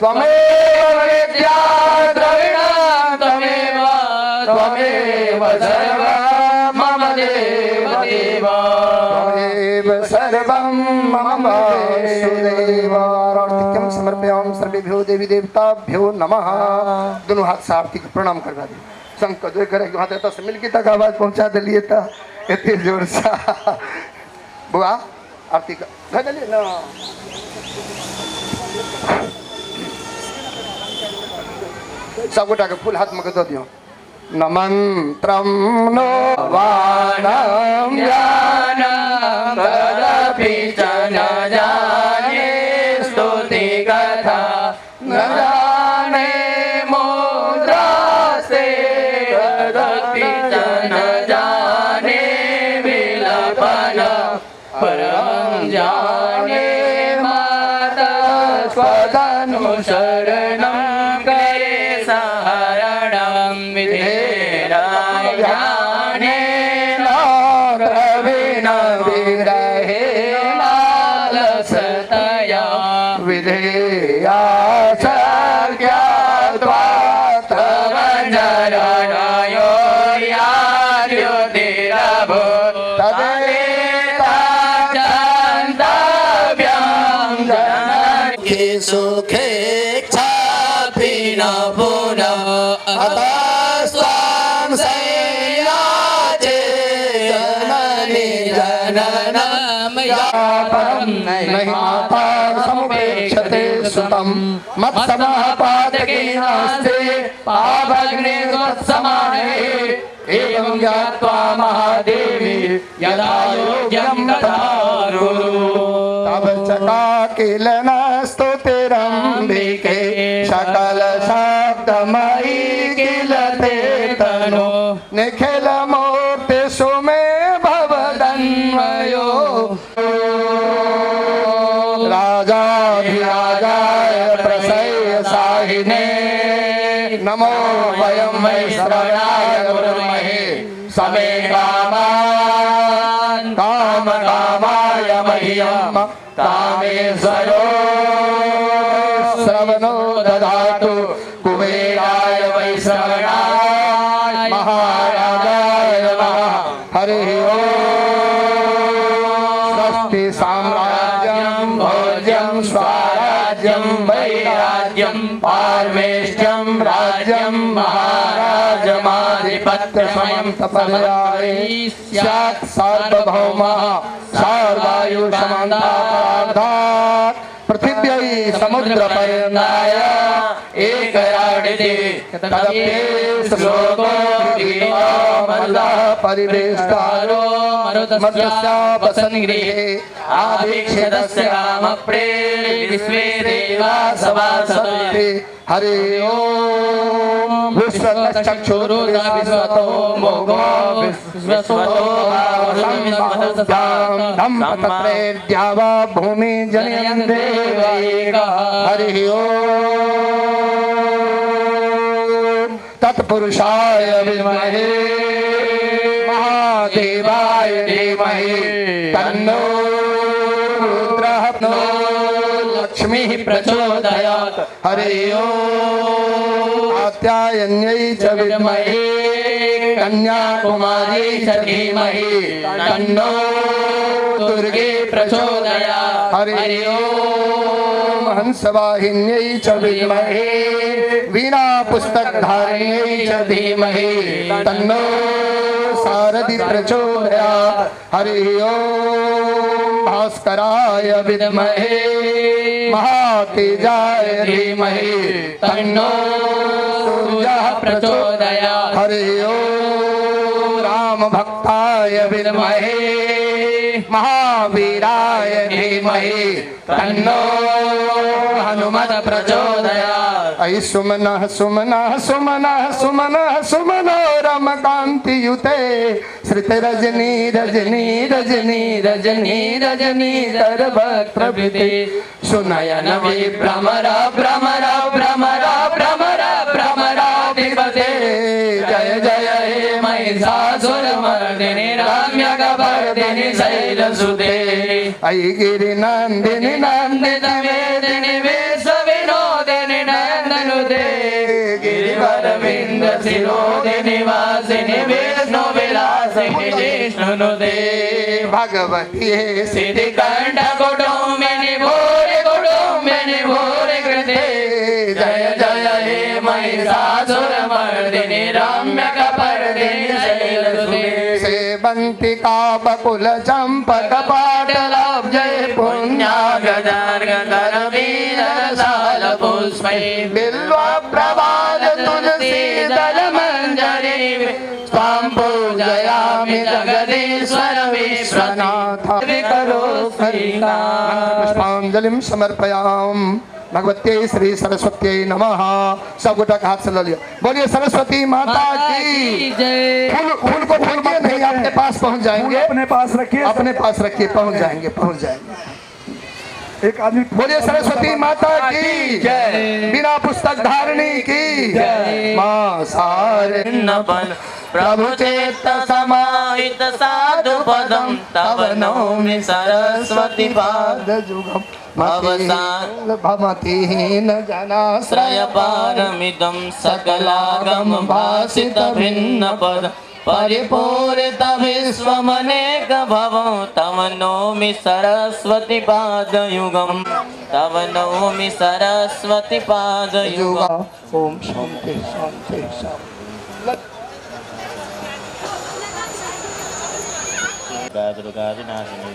त्वमेव विद्या द्रविणं त्वमेव त्वमेव सर्वं मम देव देव त्वमेव सर्वं मम वासुदेव। आर्तिक्यं समर्पयामि सर्वेभ्यो देवी देवताभ्यो नमः। दोनों हाथ से आरती को प्रणाम करवा दे। संग दो करे हाथ तो से मिलके तक आवाज पहुंचा दिलिए था इतने जोर से। बुआ आरती का गले ना सब गोटा के फूल हाथ में दे दियो। नमन्त्रं नो वाणं ज्ञानं तदपि च न जाने स्तुति कथा न जाने मुद्रास्ते तदपि च न जाने विलपन परं जाने माता स्वदनुशरणं करे सहरणं विधेराय ज्ञाने नारविण विरहे लालसतया विधेया सज्ञात्वा तव चरणायो याद्युतिरभो सुखे छापिना पुनः अतः स्वां सैयाचे जननी जननम या परं नहि माता समुपेक्षते सुतं मत्समपादके नास्ते पावग्ने त्वत्समाने एवं ज्ञात्वा महादेवी यदा योग्यं तथा कुरु। तव चकाकिलनस्तुतिरम्बिके सकल शब्दमयी किल ते तनो निखिल मूर्ति सुमे भवदन्वयो राजाधिराजाय प्रसय्यसाहिने नमो वयं वै श्रवणाय गुरुमहे समे कामान् कामकामाय मह्यं कामेश्वरो श्रवणो ददातु कुबेराय वै श्रवणाय महाराजाय नमः। हरिः ओम्। स्वस्ति साम्राज्यं भोज्यं स्वराज्यं वैराज्यं पारमेष्ठ्यं राज्यं महाराजमाधिपत्यमयं तपस्यायै स्यात् सार्वभौमः सार्वायुषमन्तात् पृथिव्यै समुद्रपर्यन्ताय एकराडिते तदप्येष श्लोको मरुदः परिवेष्टारो मरुदस्यापसन्गृहे आभीक्ष्यतस्य कामप्रेरि विश्वे देवा सभासते। हरि ओम। विश्वतश्चक्षुरुर्विश्वतो मोघो विश्वतो धम्मपत्रेर्द्यावा भूमि जनयन् देवैकः। हरि ओम। तत्पुरुषाय विद्महे महादेवाय धीमहि तन्नो रुद्रः लक्ष्मीः प्रचोदयात्। हरि ओम्। कात्यायन्यै च विद्महे कन्याकुमारी च धीमहि तन्नो दुर्गे प्रचोदयात्। हरि ओम्। हंसवाहिन्यै च विद्महे वीणा पुस्तकधारिण्यै च धीमहि तन्नो सारथि प्रचोदयात्। हरि ओम्। भास्कराय विद्महे महातेजाय धीमहि तन्नो सूर्यः प्रचोदयात्। हरि ओम्। रामभक्ताय विद्महे महावीराय धीमहि तन्नो हनुमत् प्रचोदयात्। ऐ सुमनः सुमनः सुमनः सुमनः सुमनो रमकान्तियुते श्रुतिरजनी रजनी रजनी रजनी रजनी सर्वत्रविते सुनयन विभ्रमर भ्रमर भ्रमर भ्रमर भ्रमराधिपते जय जय हे महिषासुरमर्दिनि रम्यकपर्दिनि शैलसुते ऐ गिरिनन्दिनि नन्दित वेदिनि विश्वविनोदिनि नंदनुते गिरिवर विंद शिरोधिनि वासिनि विष्णु विलासिनि जिष्णुनुते भगवती सिद्धि कंठ कुटुंबिनि भूरि कृते जय जय हे महिषासुरमर्दिनि रम्य कपर्दिनि शैलसुते सेवंतिका बकुल चंपक पाटलाभ जय पुण्या गजानन वीरसाल पुष्पै बिल्वा प्रभात तुलसी दल मंजरी स्वाम पूजयामि जगदीश्वर विश्वनाथ करो श्रीकांत पुष्पांजलिं समर्पयाम भगवते श्री सरस्वती नमः। सब गुटक हाथ से ले लिया, बोलिए सरस्वती माता की जय। फूल को फेंकिए नहीं, आपके पास पहुंच जाएंगे, अपने पास रखिए, अपने पास रखिए, पहुंच जाएंगे। एक आदमी बोलिए सरस्वती माता की जय। बिना पुस्तक धारणी की जय। मां सारे प्रभु चेत समाहित साधु पदम तव नौमि सरस्वती पाद जुगम भवसान् भवतीहीन जनाश्रय त्रय पारमिदं सकलागम भासित भिन्न पद परिपूरित विश्वमनेक भवं तव नौमि सरस्वती पादयुगं तव नौमि सरस्वती पादयुगम्। ओम शांति शांति शांति। दुर्गा विनाशिनी